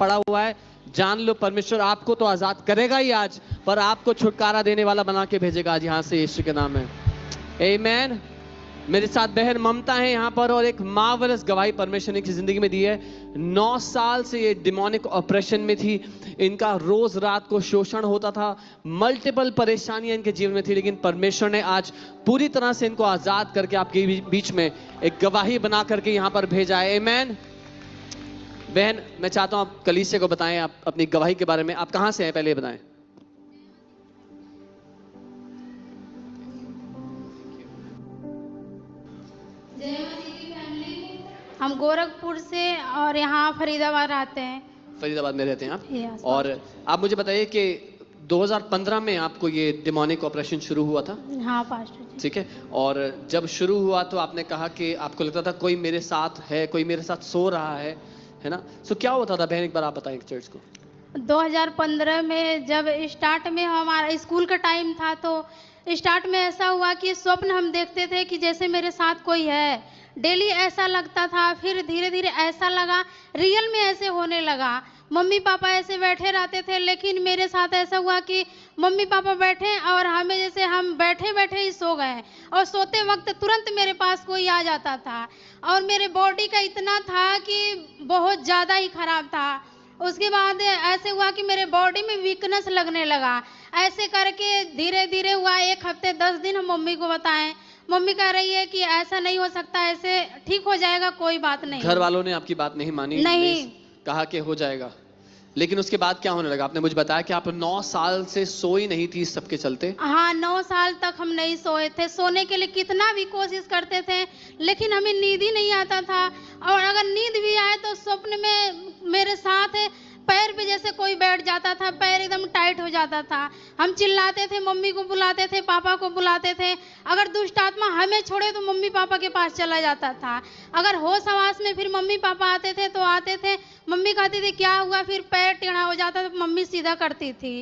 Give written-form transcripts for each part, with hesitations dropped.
पड़ा हुआ है, जान लो परमेश्वर आपको तो आजाद करेगा ही आज, पर आपको छुटकारा देने वाला बना के भेजेगा आज यहाँ से, यीशु के नाम में। आमीन। मेरे साथ बहन ममता है यहाँ पर, और एक मार्वलस गवाही परमेश्वर ने की जिंदगी में दी है। 9 साल से ये डिमोनिक ऑपरेशन में थी, इनका रोज रात को शोषण होता था, मल्टीपल परेशानियां इनके जीवन में थी, लेकिन परमेश्वर ने आज पूरी तरह से इनको आजाद करके आपके बीच में एक गवाही बना करके यहाँ पर भेजा है। आमीन। बहन मैं चाहता हूँ आप कलीसिया को बताएं आप अपनी गवाही के बारे में। आप कहाँ से हैं पहले बताएं। हम गोरखपुर से और यहाँ फरीदाबाद रहते हैं। फरीदाबाद में रहते हैं आप? Yes, और आप मुझे बताइए कि 2015 में आपको ये डिमोनिक ऑपरेशन शुरू हुआ था? हाँ पास्टर जी। ठीक है। और जब शुरू हुआ तो आपने कहा कि आपको लगता था कोई मेरे साथ है, कोई मेरे साथ सो रहा है ना? सो क्या होता था बहन, एक बार आप बताएं चर्च को। 2015 में जब स्टार्ट में हमारा स्कूल का टाइम था, तो स्टार्ट में ऐसा हुआ कि स्वप्न हम देखते थे कि जैसे मेरे साथ कोई है, डेली ऐसा लगता था। फिर धीरे धीरे ऐसा लगा, रियल में ऐसे होने लगा। मम्मी पापा ऐसे बैठे रहते थे, लेकिन मेरे साथ ऐसा हुआ कि मम्मी पापा बैठे और हमें जैसे हम बैठे बैठे ही सो गए, और सोते वक्त तुरंत मेरे पास कोई आ जाता था। और मेरे बॉडी का इतना था कि बहुत ज़्यादा ही खराब था। उसके बाद ऐसे हुआ कि मेरे बॉडी में वीकनेस लगने लगा। ऐसे करके धीरे धीरे हुआ, 1 हफ्ते 10 दिन हम मम्मी को बताएं। मम्मी कह रही है कि ऐसा नहीं हो सकता, ऐसे ठीक हो जाएगा, कोई बात नहीं। घर वालों ने आपकी बात नहीं मानी? नहीं। कहा कि हो जाएगा, लेकिन उसके बाद क्या होने लगा? आपने मुझे बताया कि आप 9 साल से सोई नहीं थी इस सब के चलते। हाँ, 9 साल तक हम नहीं सोए थे। सोने के लिए कितना भी कोशिश करते थे, लेकिन हमें नींद ही नहीं आता था। और अगर नींद भी आए तो स्वप्न में मेरे साथ पैर पे जैसे कोई बैठ जाता था, पैर एकदम टाइट हो जाता था। हम चिल्लाते थे, मम्मी को बुलाते थे, पापा को बुलाते थे। अगर दुष्ट आत्मा हमें छोड़े तो मम्मी पापा के पास चला जाता था। अगर होश हवास में फिर मम्मी पापा आते थे तो आते थे, मम्मी कहती थी क्या हुआ, फिर पैर टेढ़ा हो जाता तो मम्मी सीधा करती थी।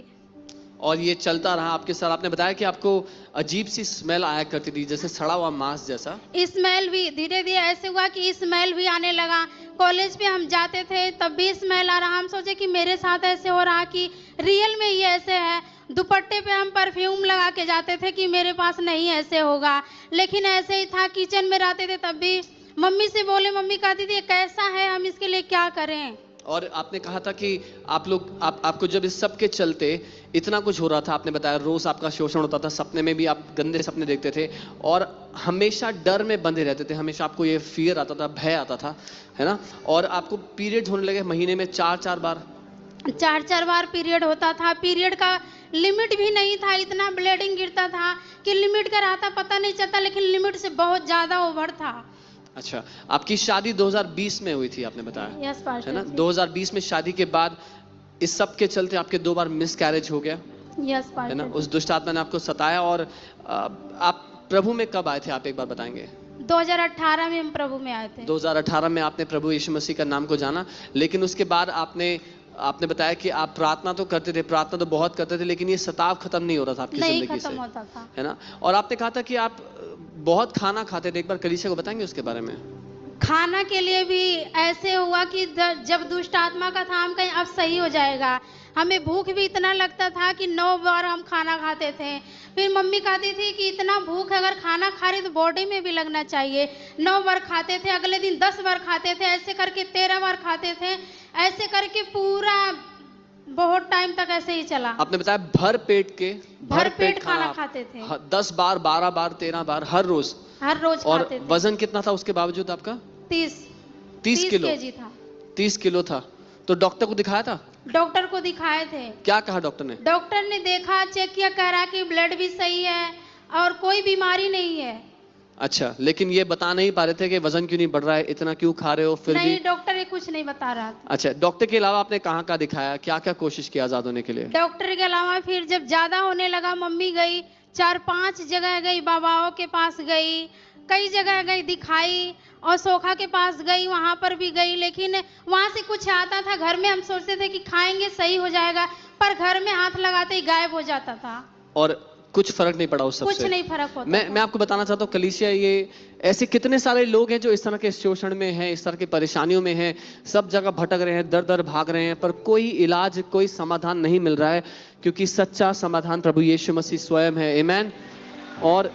और ये चलता रहा आपके साथ। आपने बताया कि आपको अजीब सी स्मेल आया करती थी, जैसे सड़ा हुआ मांस जैसा। स्मेल भी धीरे धीरे ऐसे हुआ कि स्मेल भी आने लगा। कॉलेज पे हम जाते थे तब भी स्मेल आ रहा। हम सोचे कि मेरे साथ ऐसे हो रहा कि रियल में ये ऐसे है। दुपट्टे पे हम परफ्यूम लगा के जाते थे कि मेरे पास नहीं ऐसे होगा, लेकिन ऐसे ही था। किचन में रहते थे तब भी मम्मी से बोले, मम्मी कहती थी कैसा है, हम इसके लिए क्या करें। और आपने कहा था कि आपको जब इस सब के चलते इतना कुछ हो रहा था, आपने बताया रोज आपका शोषण होता था, सपने में भी आप गंदे सपने देखते थे और हमेशा डर में बंधे रहते थे, हमेशा आपको ये फियर आता था, भय आता था, है ना? और आपको पीरियड्स होने लगे महीने में 4-4 बार। 4-4 बार पीरियड होता था। पीरियड का लिमिट भी नहीं था, इतना ब्लीडिंग गिरता था कि लिमिट का रहा था पता नहीं चलता, लेकिन लिमिट से बहुत ज्यादा ओवर था। अच्छा, आपकी शादी 2020 में हुई थी आपने बताया? यस पास्टर, है ना? 2020 में शादी के बाद इस सब के चलते आपके 2 बार मिस कैरेज हो गया। यस पास्टर, है ना? उस दुष्ट आत्मा ने आपको सताया। और आप प्रभु में कब आए थे, आप एक बार बताएंगे? 2018 में हम प्रभु में आए थे। 2018 में आपने प्रभु यीशु मसीह का नाम को जाना, लेकिन उसके बाद आपने बताया कि आप प्रार्थना तो करते थे, प्रार्थना तो बहुत करते थे, लेकिन ये सताव खत्म नहीं हो रहा था आपकी जिंदगी से। नहीं खत्म होता था। है ना? और आपने कहा था कि आप बहुत खाना खाते थे, एक बार कलीसिया को बताएंगे उसके बारे में? खाना के लिए भी ऐसे हुआ कि जब दुष्ट आत्मा का था, हम कहीं अब सही हो जाएगा। हमें भूख भी इतना लगता था कि 9 बार हम खाना खाते थे। फिर मम्मी कहती थी कि इतना भूख अगर खाना खा रही तो बॉडी में भी लगना चाहिए। 9 बार खाते थे, अगले दिन 10 बार खाते थे, ऐसे करके 13 बार खाते थे। ऐसे करके पूरा बहुत टाइम तक ऐसे ही चला। आपने बताया भर पेट खाना खाते थे। 10 बार, 12 बार, 13 बार हर रोज खाते थे। वजन कितना था उसके बावजूद आपका? 30 किलो केजी था। 30 किलो था। तो डॉक्टर को दिखाया था? डॉक्टर को दिखाए थे। क्या कहा डॉक्टर ने? डॉक्टर ने देखा, चेक किया, कह रहा कि ब्लड भी सही है और कोई बीमारी नहीं है। अच्छा, लेकिन ये बता नहीं पा रहे थे कि वजन क्यों नहीं बढ़ रहा है, इतना क्यों खा रहे हो फिर नहीं, भी? डॉक्टर ये कुछ नहीं बता रहा था। अच्छा, डॉक्टर के अलावा आपने कहाँ कहाँ दिखाया, क्या क्या कोशिश की आजाद होने के लिए? डॉक्टर के अलावा फिर जब ज्यादा होने लगा, मम्मी गई 4-5 जगह गई, बाबाओं के पास गई, कई जगह गई दिखाई, और सोखा के पास गई, वहां पर भी गई, लेकिन वहां से कुछ आता था। घर में हम सोचते थे कि खाएंगे सही हो जाएगा, पर घर में हाथ लगाते ही गायब हो जाता था। और कुछ फर्क नहीं पड़ा उस कुछ सबसे। नहीं फर्क होता मैं आपको बताना चाहता हूँ कलीसिया, ये ऐसे कितने सारे लोग हैं जो इस तरह के शोषण में हैं, इस तरह की परेशानियों में हैं, सब जगह भटक रहे हैं, दर दर भाग रहे हैं, पर कोई इलाज, कोई समाधान नहीं मिल रहा है, क्योंकि सच्चा समाधान प्रभु यीशु मसीह स्वयं है। आमीन। और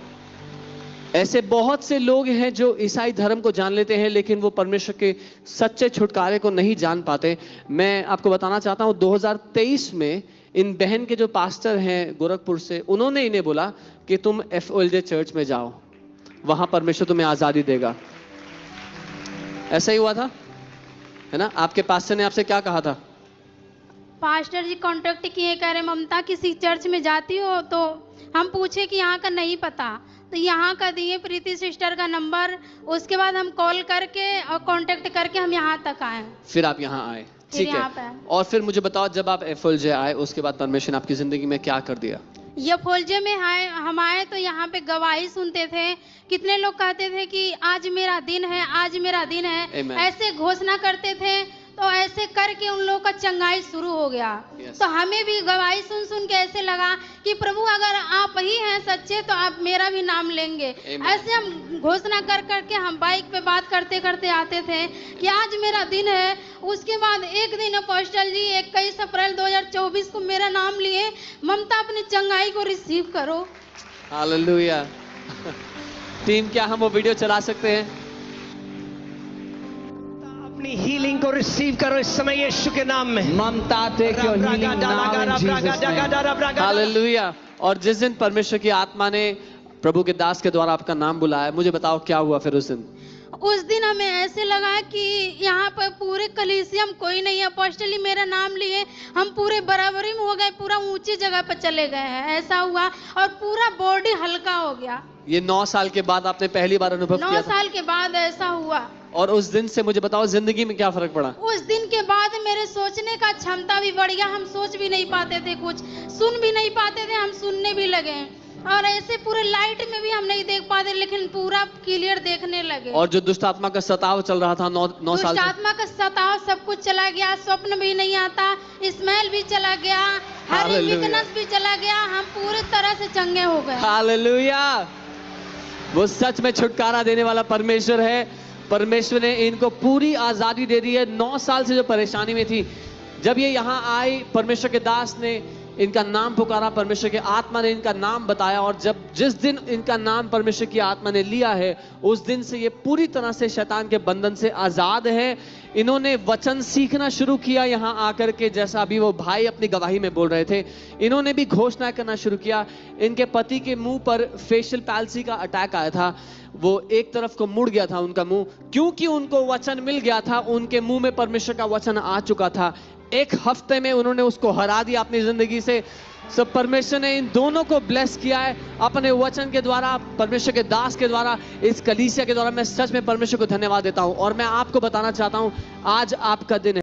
ऐसे बहुत से लोग हैं जो ईसाई धर्म को जान लेते हैं, लेकिन वो परमेश्वर के सच्चे छुटकारे को नहीं जान पाते। मैं आपको बताना चाहता हूँ 2023 में इन बहन के जो पास्टर हैं गोरखपुर से, उन्होंने इन्हें बोला कि तुम FOLJ चर्च में जाओ, वहां परमेश्वर तुम्हें आजादी देगा। ऐसा ही हुआ था, है ना? आपके पास्टर ने आपसे क्या कहा था? पास्टर जी कांटेक्ट किए, कह रहे ममता किसी चर्च में जाती हो? तो हम पूछे कि यहाँ का नहीं पता, तो यहाँ का दिए प्रीति सिस्टर का नंबर। उसके बाद हम कॉल करके और कांटेक्ट करके हम यहाँ तक आए। फिर आप यहाँ आए, फिर ठीक है। यहाँ पे आए। और फिर मुझे बताओ, जब आप FOLJ आए, उसके बाद परमेश्वर ने आपकी जिंदगी में क्या कर दिया? ये FOLJ में हम आए तो यहाँ पे गवाही सुनते थे। कितने लोग कहते थे कि आज मेरा दिन है, आज मेरा दिन है, Amen. ऐसे घोषणा करते थे। तो ऐसे करके उन लोगों का चंगाई शुरू हो गया। Yes. तो हमें भी गवाही सुन सुन के ऐसे लगा कि प्रभु अगर आप ही हैं सच्चे तो आप मेरा भी नाम लेंगे। Amen. ऐसे हम घोषणा कर करके हम बाइक पे बात करते करते आते थे कि आज मेरा दिन है। उसके बाद एक दिन अपोस्टल जी 21 अप्रैल 2024 को मेरा नाम लिए, ममता अपनी चंगाई को रिसीव करो। हालेलुया। टीम, क्या हम वो वीडियो चला सकते हैं? अपनी हीलिंग को रिसीव करो इस समय यीशु के नाम में। ममता, take your healing now in Jesus' name. Hallelujah. और जिस दिन परमेश्वर की आत्मा ने प्रभु के दास के द्वारा आपका नाम बुलाया, मुझे बताओ क्या हुआ फिर उस दिन? उस दिन हमें ऐसे लगा कि यहाँ पर पूरे कलीसिया में कोई नहीं है। अपोस्टली मेरा नाम लिए हम पूरे बराबरी में हो गए, पूरा ऊंची जगह पर चले गए हैं। ऐसा हुआ और पूरा बॉडी हल्का हो गया। ये 9 साल के बाद आपने पहली बार अनुभव 9 किया था? साल के बाद ऐसा हुआ। और उस दिन से मुझे बताओ जिंदगी में क्या फर्क पड़ा? उस दिन के बाद मेरे सोचने का क्षमता भी बढ़ गया। हम सोच भी नहीं पाते थे, कुछ सुन भी नहीं पाते थे, हम सुनने भी लगे। और ऐसे पूरे लाइट में भी हम नहीं देख पाते, लेकिन पूरा क्लियर देखने लगे। और जो दुष्ट आत्मा का सताव चल रहा था 9 साल दुष्ट से, आत्मा का सताव सब कुछ चला गया। स्वप्न भी नहीं आता, स्मेल भी चला गया, हर हालेलुया। वीकनेस भी चला गया। हम पूरी तरह से चंगे हो गए। हालेलुया। वो सच में छुटकारा देने वाला परमेश्वर है। परमेश्वर ने इनको पूरी आजादी दे दी है। 9 साल से जो परेशानी में थी, जब ये यहाँ आई, परमेश्वर के दास ने इनका नाम पुकारा, परमेश्वर की आत्मा ने इनका नाम बताया, और जिस दिन इनका नाम परमेश्वर की आत्मा ने लिया है, उस दिन से ये पूरी तरह से शैतान के बंधन से आजाद है। इन्होंने वचन सीखना शुरू किया यहाँ आकर के, जैसा अभी वो भाई अपनी गवाही में बोल रहे थे। इन्होंने भी घोषणा करना शुरू किया। इनके पति के मुंह पर फेशियल पैल्सी का अटैक आया था, वो एक तरफ को मुड़ गया था उनका मुंह, क्योंकि उनको वचन मिल गया था, उनके मुंह में परमेश्वर का वचन आ चुका था। 1 हफ्ते में उन्होंने उसको हरा दिया अपनी जिंदगी से। सब परमेश्वर ने इन दोनों को ब्लेस किया है अपने वचन के द्वारा, परमेश्वर के दास के द्वारा, इस कलीसिया के द्वारा। मैं सच में परमेश्वर को धन्यवाद देता हूं। और मैं आपको बताना चाहता हूं, आज आपका दिन है।